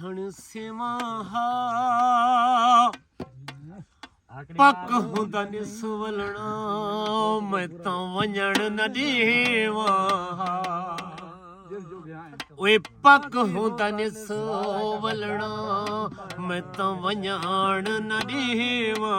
ਹਣ ਸਿਵਾਹਾ ਪੱਕ ਹੁੰਦਾ ਨੀ ਸੁਵਲਣਾ ਮੈਂ ਤਾਂ ਵੰਜਣ ਨਾ ਦੇਵਾ ਓਏ ਪੱਕ ਹੁੰਦਾ ਨੀ ਸੁਵਲਣਾ ਮੈਂ ਤਾਂ ਵੰਜਣ ਨਾ ਦੇਵਾ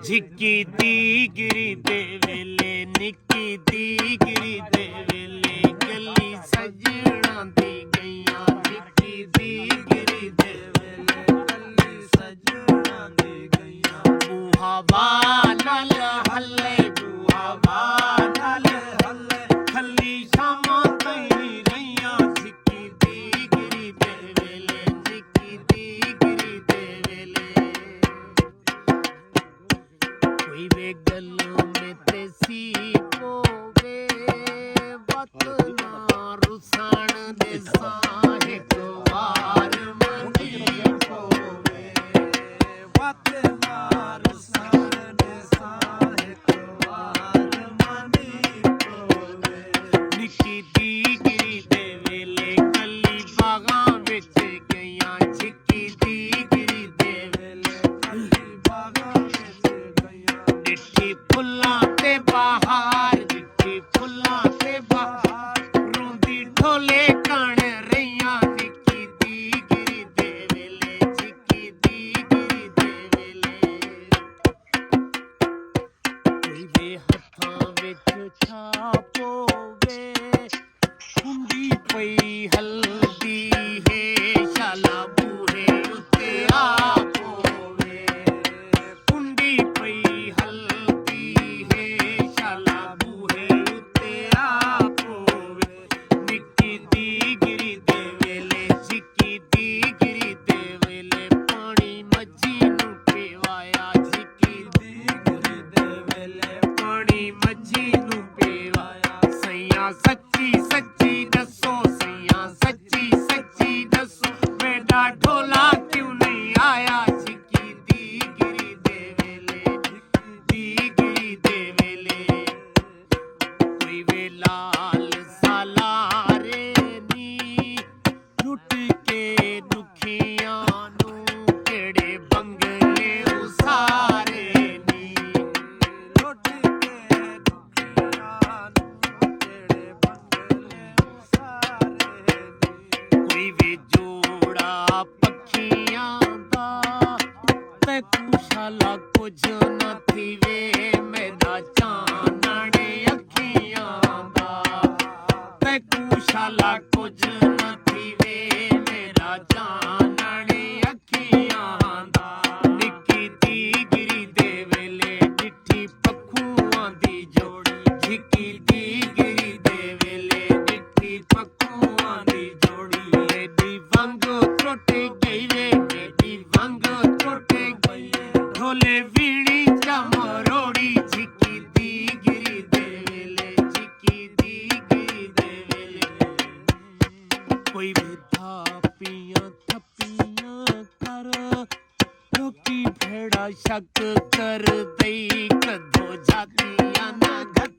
ਝਿੱਕੀ ਦੀ ਗਿਰੀ ਦੇ ਵੇਲੇ ਨਿੱਕੀ ਦੀ ਗਿਰੀ ਦੇ ਵੇਲੇ ਗੱਲੀ ਸਜਣਾ ਦੀ ਗਈਆਂ ਨਿੱਕੀ ਦੀ ਗਿਰੀ ਦੇ ਵੇਲੇ ਗੱਲੀ ਸਜਣਾ ਦੀ ਗਈਆਂ ਬੂਹਾ ਨਾਲ ਹੱਲੇ ਬੂਹਾ ਨਾਲ ਹੱਲੇ ਖੱਲੀ ਸ਼ਾਮਾਂ ਤਈ ਰਹੀਆਂ ਝਿੱਕੀ ਦੀ ਗਿਰੀ ਦੇ ਵੇਲੇ ਝਿੱਕੀ ਦੀ ਗਿਰੀ ਦੇ ਵੇਲੇ ਕੋਈ ਵੇ ਗੱਲ ਮੇ ਤੇ ਸੀ ਪੋਵੇ ਵਤ ਨਾ ਰੁਸਣ ਦੇ ਸਾਹੇ ਕੁਵਾਰ ਮਨੀ ਪੋਵੇ ਵਤ ਨਾ ਰੁਸਣ ਦੇ ਸਾਹੇ ਕੁਵਾਰ ਮਨੀ ਪੋਵੇ ਨਿੱਕੀ ਦੀ ਗਿਰੀ ਦੇ ਵੇਲੇ ਕੱਲੀ ਬਾਗਾਂ ਵਿੱਚ ਗਈਆਂ ਝਿੱਕੀ ਦੀ ਗਿਰੀ ਦੇ ਵੇਲੇ ਕੱਲੀ ਬਾਗਾਂ ਵਿੱਚ ਡਿੱਠੀ ਫੁੱਲਾਂ ਤੇ ਬਹਾਰ ਡਿੱਠੀ ਫੁੱਲਾਂ ਤੇ ਬਹਾਰ ਰੋਂਦੀ ਢੋਲੇ ਕਣ ਰਹੀਆਂ ਨਿੱਕੀ ਦੀ ਗਿਰੀ ਦੇ ਵੇਲੇ ਝਿੱਕੀ ਦੀ ਗਿਰੀ ਦੇ ਵੇਲੇ ਕੋਈ ਵੇ ਹੱਥਾਂ ਵਿੱਚ ਛਾਪੋਵੇ ਹੁੰਦੀ ਪਈ ਹਲਦੀ ਹੈ ਸ਼ਾਲਾ ਬੂਹੇ ਉੱਤੇ ਆ ਪੋਵੇ ਹੁੰਦੀ ਪਈ ਹਲਦੀ ਹੈ ਸ਼ਾਲਾ ਬੂਹੇ ਉੱਤੇ ਆ ਪੋਵੇ ਨਿੱਕੀ ਦੀ ਗਿਰੀ ਦੇ ਵੇਲੇ ਝਿੱਕੀ ਦੀ ਗਿਰੀ ਦੇ ਵੇਲੇ ਪਾਣੀ ਮੱਝੀ ਨੂੰ ਪੀਵਾਇਆ ਝਿੱਕੀ ਦੀ ਗਿਰੀ ਦੇ ਵੇਲੇ ਪਾਣੀ ਮੱਝੀ ਨੂੰ ਪੀਵਾਇਆ ਸਈਆਂ ਸੱਚੀ ਸੱਚੀ ਦੱਸੋ ਸਈਆਂ ਸੱਚੀ ਸੱਚੀ ਦੱਸੋ ਮੇਰਾ ਢੋਲਾ ਕਿਉਂ ਨਹੀਂ ਆਇਆ ਝਿੱਕੀ ਦੀ ਗਿਰੀ ਦੇ ਵੇਲੇ ਝਿੱਕੀ ਦੀ ਗਿਰੀ ਦੇ ਵੇਲੇ ਕੋਈ ਵੇ ਲਾਲ ਸਾਲਾਰੇ ਨੀ ਲੁੱਟ ਕੇ ਦੁਖੀਆਂ ਨੂੰ ਕਿਹੜੇ ਬੰਗਲੇ ਉਸਾਰੇ ਨੀ ਲੁੱਟ ਕੇ ਦੁਖੀਆਂ ਨੂੰ ਕਿਹੜੇ ਬੰਗਲੇ ਉਸਾਰੇ ਨੀ ਕੋਈ ਵੇ ਜੋੜਾ ਪੱਖੀਆਂ ਦਾ ਤੇ ਕੁਸ਼ਾਲਾ ਕੁਝ ਨਾ ਥੀਵੇ ਮੇਰਾ ਚਾਨਣ ਅੱਖੀਆਂ ਦਾ ਤੇ ਕੁਸ਼ਾਲਾ ਕੁਝ ਨਾ ਥੀਵੇ ਮੇਰਾ ਚਾਨਣ ਅੱਖੀਆਂ ਦਾ ਨਿੱਕੀ ਦੀ ਗਿਰੀ ਦੇ ਵੇਲੇ ਡਿੱਠੀ ਪੱਖੂਆਂ ਦੀ ਜੋੜੀ ਝਿੱਕੀ ਦੀ ਗਿਰੀ ਦੇ ਵੇਲੇ ਡਿੱਠੀ ਪੱਖੂਆਂ ਦੀ ਜੋੜੀ ਮੇਰੀ ਵੰਗ ਟੁੱਟ ਗਈ ਵੇ ਮੇਰੀ ਵੰਗ ਟੁੱਟ ਗਈ ਢੋਲੇ ਵੀਣੀ ਚਮਰੋੜੀ ਝਿੱਕੀ ਦੀ ਗਿਰੀ ਦੇ ਵੇਲੇ ਝਿੱਕੀ ਦੀ ਗਿਰੀ ਦੇ ਵੇਲੇ ਕੋਈ ਵੀ ਥਾਪੀਆਂ ਥੱਪੀਆਂ ਕਰ ਲੋਕੀ ਭੇੜਾ ਸ਼ੱਕ ਕਰ ਦਈ ਕਦੋਂ ਜਾਤੀਆਂ ਨਾ ਘਟ